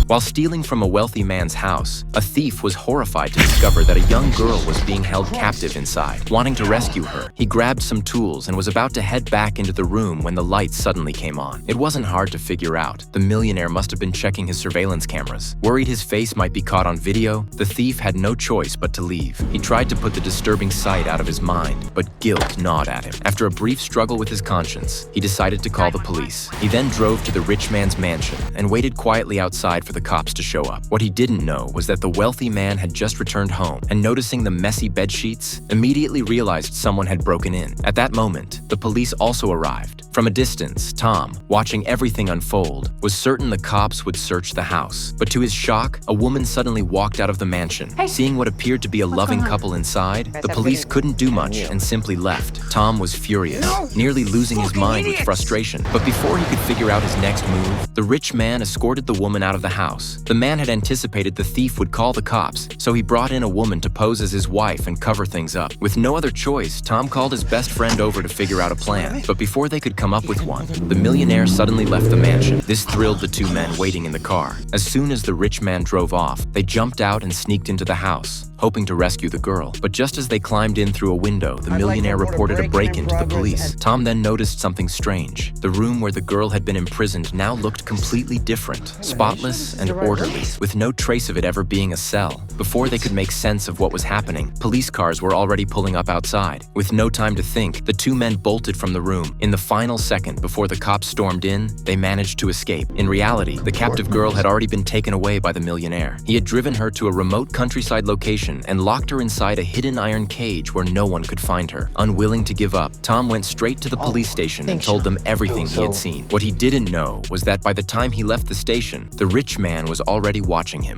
While stealing from a wealthy man's house, a thief was horrified to discover that a young girl was being held captive inside. Wanting to rescue her, he grabbed some tools and was about to head back into the room when the lights suddenly came on. It wasn't hard to figure out. The millionaire must have been checking his surveillance cameras. Worried his face might be caught on video, the thief had no choice but to leave. He tried to put the disturbing sight out of his mind, but guilt gnawed at him. After a brief struggle with his conscience, he decided to call the police. He then drove to the rich man's mansion and waited quietly outside for the cops to show up. What he didn't know was that the wealthy man had just returned home and, noticing the messy bed sheets, immediately realized someone had broken in. At that moment, the police also arrived. From a distance, Tom, watching everything unfold, was certain the cops would search the house. But to his shock, a woman suddenly walked out of the mansion. Seeing what appeared to be a loving couple inside, the police couldn't do much and simply left. Tom was furious, nearly losing his mind with frustration. But before he could figure out his next move, the rich man escorted the woman out of the house. The man had anticipated the thief would call the cops, so he brought in a woman to pose as his wife and cover things up. With no other choice, Tom called his best friend over to figure out a plan. But before they could come up with one, the millionaire suddenly left the mansion. This thrilled the two men waiting in the car. As soon as the rich man drove off, they jumped out and sneaked into the house, hoping to rescue the girl. But just as they climbed in through a window, the millionaire reported a break-in to the police. Tom then noticed something strange. The room where the girl had been imprisoned now looked completely different, spotless and orderly, with no trace of it ever being a cell. Before they could make sense of what was happening, police cars were already pulling up outside. With no time to think, the two men bolted from the room. In the final second before the cops stormed in, they managed to escape. In reality, the captive girl had already been taken away by the millionaire. He had driven her to a remote countryside location and locked her inside a hidden iron cage where no one could find her. Unwilling to give up, Tom went straight to the police station and told them everything he had seen. What he didn't know was that by the time he left the station, the rich man was already watching him.